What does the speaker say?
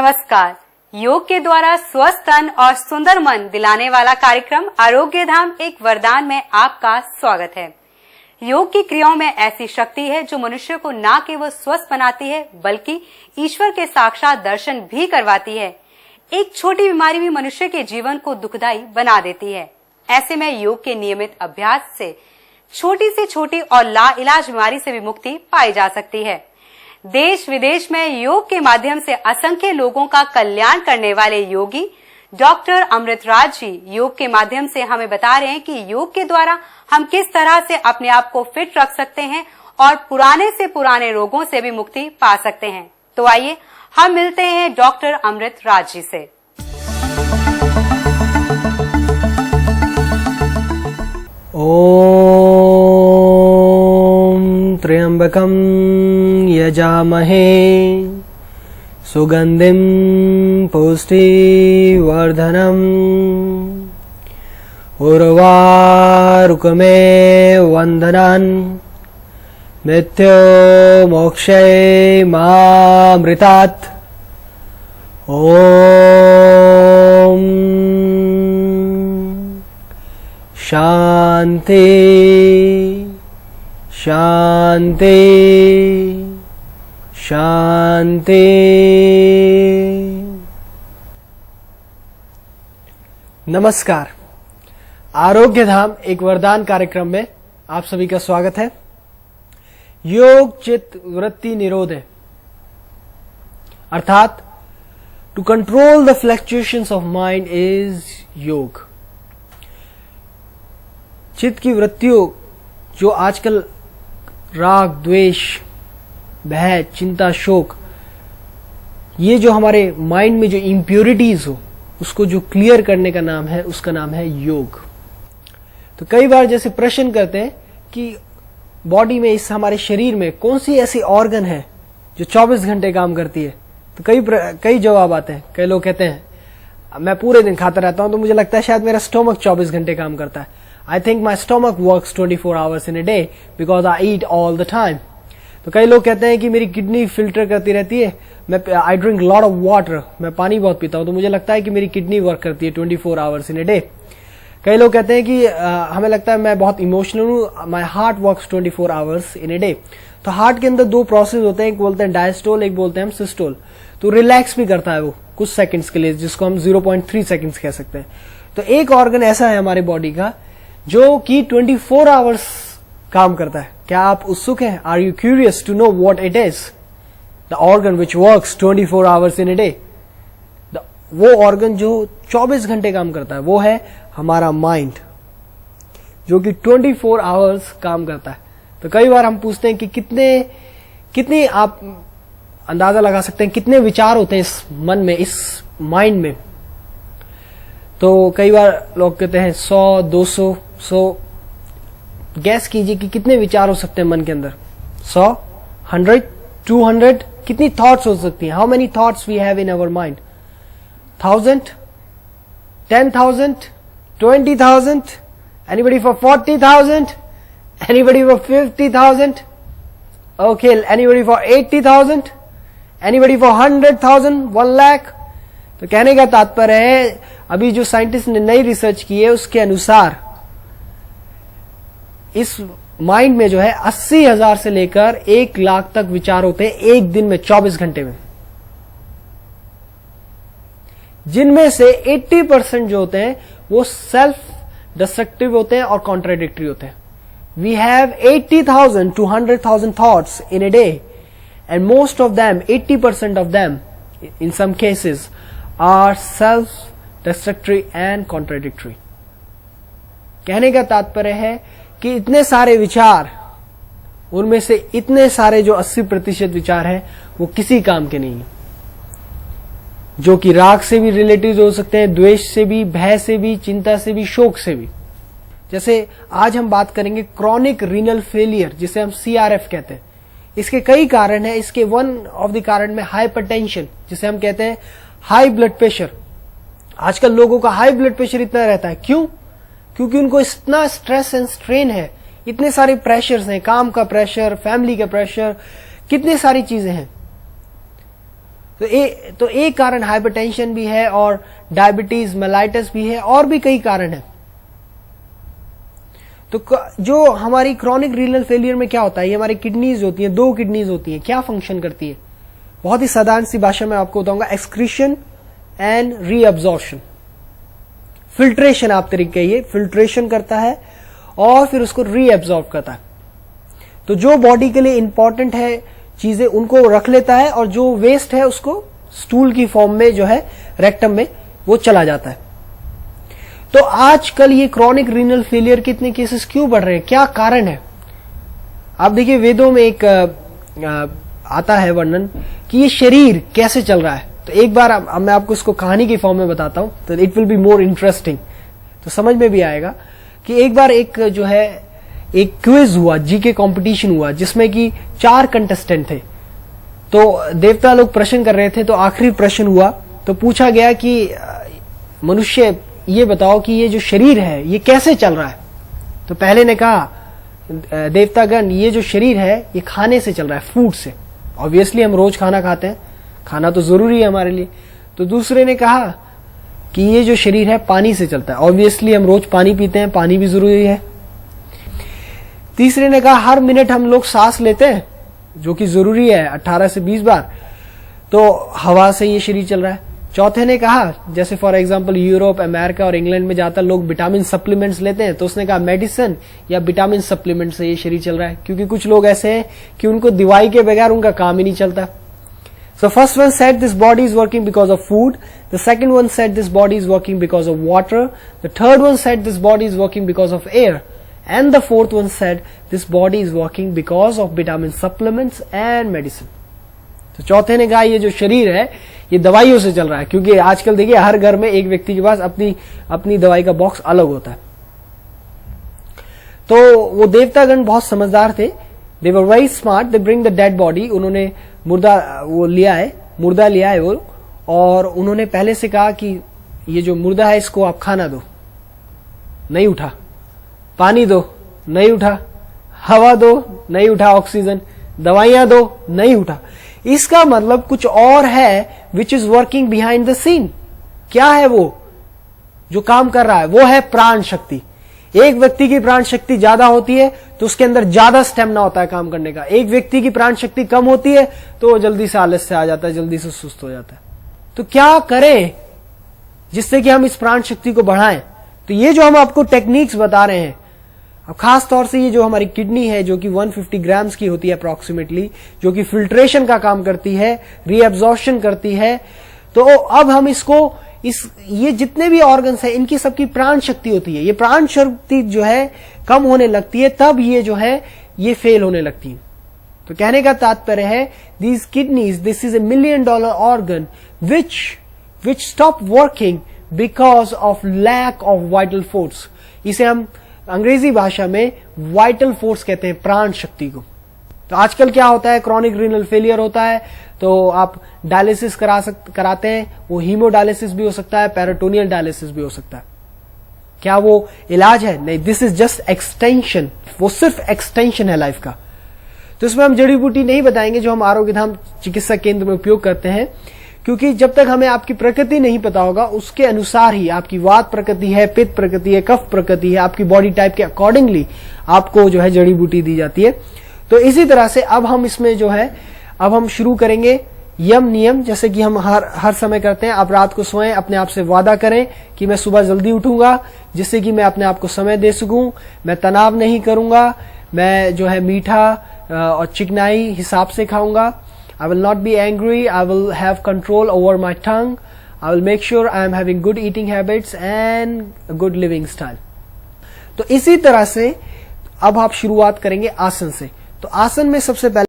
नमस्कार। योग के द्वारा स्वस्थ तन और सुंदर मन दिलाने वाला कार्यक्रम आरोग्य धाम एक वरदान में आपका स्वागत है। योग की क्रियाओं में ऐसी शक्ति है जो मनुष्य को न केवल स्वस्थ बनाती है बल्कि ईश्वर के साक्षात दर्शन भी करवाती है। एक छोटी बीमारी भी मनुष्य के जीवन को दुखदायी बना देती है। ऐसे में योग के नियमित अभ्यास से छोटी से छोटी और लाइलाज बीमारी से भी मुक्ति पाई जा सकती है। देश विदेश में योग के माध्यम से असंख्य लोगों का कल्याण करने वाले योगी डॉक्टर अमृतराज जी योग के माध्यम से हमें बता रहे हैं कि योग के द्वारा हम किस तरह से अपने आप को फिट रख सकते हैं और पुराने से पुराने रोगों से भी मुक्ति पा सकते हैं। तो आइए हम मिलते हैं डॉक्टर अमृतराज जी से। ओम त्र्यंबकं यजामहे सुगंधिं पुष्टिवर्धनम् उर्वारुकमे वन्दनान् मृत्यो मोक्षये मामृतात्। ओम शांति शांति शांति। नमस्कार। आरोग्य धाम एक वरदान कार्यक्रम में आप सभी का स्वागत है। योग चित्त वृत्ति निरोध है, अर्थात to control the fluctuations of mind is yoga. चित्त की वृत्तियों जो आजकल राग द्वेष भय चिंता शोक ये जो हमारे माइंड में जो इम्प्योरिटीज हो उसको जो क्लियर करने का नाम है उसका नाम है योग। तो कई बार जैसे प्रश्न करते हैं कि बॉडी में इस हमारे शरीर में कौन सी ऐसी ऑर्गन है जो 24 घंटे काम करती है, तो कई जवाब आते हैं। कई लोग कहते हैं मैं पूरे दिन खाता रहता हूं तो मुझे लगता है शायद मेरा स्टोमक 24 घंटे काम करता है। I think my stomach works 24 hours in a day because I eat all the time. तो कई लोग कहते हैं कि मेरी किडनी फिल्टर करती रहती है, I drink lot of water, मैं पानी बहुत पीता हूं तो मुझे लगता है कि मेरी किडनी वर्क करती है 24 hours in a day. कई लोग कहते हैं कि हमें लगता है मैं बहुत इमोशनल हूं, my heart works 24 hours in a day. तो हार्ट के अंदर दो प्रोसेस होते हैं, एक बोलते हैं डायस्टोल, एक बोलते हैं हम सिस्टोल। तो रिलैक्स भी करता है वो कुछ सेकंड्स के लिए, जिसको हम 0.3 सेकंड्स कह सकते हैं। तो एक ऑर्गन ऐसा है हमारी बॉडी का जो कि 24 आवर्स काम करता है। क्या आप उत्सुक हैं? Are you curious to know what it is? The organ which works 24 hours in a day. वो ऑर्गन जो 24 घंटे काम करता है वो है हमारा माइंड, जो कि 24 आवर्स काम करता है। तो कई बार हम पूछते हैं कि कितने आप अंदाजा लगा सकते हैं कितने विचार होते हैं इस मन में, इस माइंड में। तो कई बार लोग कहते हैं 100 200 गैस कीजिए कि कितने विचार हो सकते हैं मन के अंदर। 100 100 200 कितनी थॉट्स हो सकती हैं? How many thoughts we have in our mind? 1000 10,000 20,000? Anybody for 40,000? Anybody for 50,000? Okay, anybody for 80,000? Anybody for 100,000? 1 lakh? तो कहने का तात्पर्य है अभी जो साइंटिस्ट ने नई रिसर्च की है उसके अनुसार इस माइंड में जो है 80,000 से लेकर 1 लाख तक विचार होते हैं एक दिन में, 24 घंटे में, जिनमें से 80% जो होते हैं वो सेल्फ डिस्ट्रक्टिव होते हैं और कॉन्ट्राडिक्टरी होते हैं। We have 80,000 to 100,000 thoughts in a day and most of them 80% of them in some cases are self destructory and contradictory. कहने का तात्पर्य है कि इतने सारे विचार, उनमें से इतने सारे जो 80% विचार हैं वो किसी काम के नहीं, जो कि राग से भी रिलेटेड हो सकते हैं, द्वेष से भी, भय से भी, चिंता से भी, शोक से भी। जैसे आज हम बात करेंगे क्रॉनिक रीनल फेलियर, जिसे हम CRF कहते हैं। इसके कई कारण हैं। इसके वन ऑफ द कारण में हाइपरटेंशन, जिसे हम कहते हैं हाई ब्लड प्रेशर। आजकल लोगों का हाई ब्लड प्रेशर इतना रहता है, क्यों? क्योंकि उनको इतना स्ट्रेस एंड स्ट्रेन है, इतने सारे प्रेशर्स हैं, काम का प्रेशर, फैमिली का प्रेशर, कितनी सारी चीजें हैं। तो एक कारण हाइपरटेंशन भी है और डायबिटीज मेलाइटिस भी है और भी कई कारण है। तो जो हमारी क्रॉनिक रीनल फेलियर में क्या होता है, ये हमारी किडनीज होती हैं, 2 किडनीज होती हैं, क्या फंक्शन करती है, बहुत ही साधारण सी भाषा में आपको बताऊंगा, एक्सक्रीशन एंड रीअब्जॉर्प्शन। फिल्ट्रेशन आप तरीके कहिए, फिल्ट्रेशन करता है और फिर उसको रीअब्जॉर्ब करता है। तो जो बॉडी के लिए इंपॉर्टेंट है चीजें उनको रख लेता है और जो वेस्ट है उसको स्टूल की फॉर्म में जो है रेक्टम में वो चला जाता है। तो आजकल ये क्रॉनिक रीनल फेलियर के इतने केसेस क्यों बढ़ रहे हैं, क्या कारण है? आप देखिए वेदों में एक आता है वर्णन कि ये शरीर कैसे चल रहा है। तो एक बार मैं आपको इसको कहानी की फॉर्म में बताता हूं, तो it will be more interesting, तो समझ में भी आएगा कि एक बार एक जो है एक क्विज हुआ, जीके कंपटीशन हुआ, जिसमें कि 4 कंटेस्टेंट थे। तो देवता लोग प्रश्न कर रहे थे, तो आखिरी प्रश्न हुआ तो पूछा गया कि मनुष्य ये बताओ कि ये जो शरीर है ये कैसे चल रहा है। तो पहले ने कहा देवतागण ये जो शरीर है ये खाने से चल रहा है, फूड से। ऑब्वियसली हम रोज खाना खाते हैं, खाना तो जरूरी है हमारे लिए। तो दूसरे ने कहा कि ये जो शरीर है पानी से चलता है, ऑब्वियसली हम रोज पानी पीते हैं, पानी भी जरूरी है। तीसरे ने कहा हर मिनट हम लोग सांस लेते हैं जो कि जरूरी है 18 से 20 बार, तो हवा से ये शरीर चल रहा है। चौथे ने कहा जैसे फॉर एग्जांपल यूरोप, अमेरिका और इंग्लैंड में ज्यादातर लोग विटामिन सप्लीमेंट्स लेते हैं, तो उसने कहा मेडिसिन या विटामिन सप्लीमेंट से ये शरीर चल रहा है, क्योंकि कुछ लोग ऐसे हैं कि उनको दवाई के बगैर उनका काम ही नहीं चलता। So first one said this body is working because of food, the second one said this body is working because of water, the third one said this body is working because of air, and the fourth one said this body is working because of vitamin supplements and medicine. तो चौथे ने कहा ये जो शरीर है ये दवाइयों से चल रहा है, क्योंकि आजकल देखिए हर घर में एक व्यक्ति के पास अपनी दवाई का बॉक्स अलग होता है। तो वो देवतागण बहुत समझदार थे, they were very smart, they bring the dead body, उन्होंने मुर्दा लिया है वो, और उन्होंने पहले से कहा कि ये जो मुर्दा है इसको आप खाना दो, नहीं उठा, पानी दो, नहीं उठा, हवा दो, नहीं उठा, ऑक्सीजन, दवाइयां दो, नहीं उठा। इसका मतलब कुछ और है which is working behind the scene. क्या है वो जो काम कर रहा है? वो है प्राण शक्ति। एक व्यक्ति की प्राण शक्ति ज्यादा होती है तो उसके अंदर ज्यादा स्टेमिना होता है काम करने का। एक व्यक्ति की प्राण शक्ति कम होती है तो वो जल्दी से आलस से आ जाता है, जल्दी से सुस्त हो जाता है। तो क्या करें जिससे कि हम इस प्राण शक्ति को बढ़ाएं? तो ये जो हम आपको टेक्निक्स बता रहे हैं, अब खास तौर से ये जो हमारी किडनी है जो कि 150 ग्राम्स की होती है अप्रोक्सीमेटली, जो कि फिल्ट्रेशन का काम करती है, रीअब्जॉर्प्शन करती है, तो अब हम इसको ये जितने भी ऑर्गन्स हैं इनकी सबकी प्राण शक्ति होती है। ये प्राण शक्ति जो है कम होने लगती है तब ये जो है ये फेल होने लगती है। तो कहने का तात्पर्य है these kidneys, this is $1 million organ which stop working because of lack of vital force. इसे हम अंग्रेजी भाषा में वाइटल फोर्स कहते हैं, प्राण शक्ति को। तो आजकल क्या होता है, क्रॉनिक रीनल फेलियर होता है तो आप डायलिसिस कराते हैं, वो हीमोडायलिसिस भी हो सकता है, पेरिटोनियल डायलिसिस भी हो सकता है। क्या वो इलाज है? नहीं, दिस इज जस्ट एक्सटेंशन, वो सिर्फ एक्सटेंशन है लाइफ का। तो इसमें हम जड़ी बूटी नहीं बताएंगे जो हम आरोग्य धाम चिकित्सा केंद्र में उपयोग करते हैं, क्योंकि जब तक हमें आपकी प्रकृति नहीं पता होगा उसके अनुसार ही आपकी वात प्रकृति है, पित्त प्रकृति है, कफ प्रकृति है, आपकी बॉडी टाइप के अकॉर्डिंगली आपको जो है जड़ी बूटी दी जाती है। तो इसी तरह से अब हम इसमें जो है अब हम शुरू करेंगे यम नियम, जैसे कि हम हर समय करते हैं। आप रात को सोएं, अपने आप से वादा करें कि मैं सुबह जल्दी उठूंगा, जिससे कि मैं अपने आप को समय दे सकूं, मैं तनाव नहीं करूंगा, मैं जो है मीठा और चिकनाई हिसाब से खाऊंगा। I will not be angry, I will have control over my tongue, I will make sure I am having good eating habits and a good living style। तो इसी तरह से अब आप शुरुआत करेंगे आसन से। तो आसन में सबसे पहले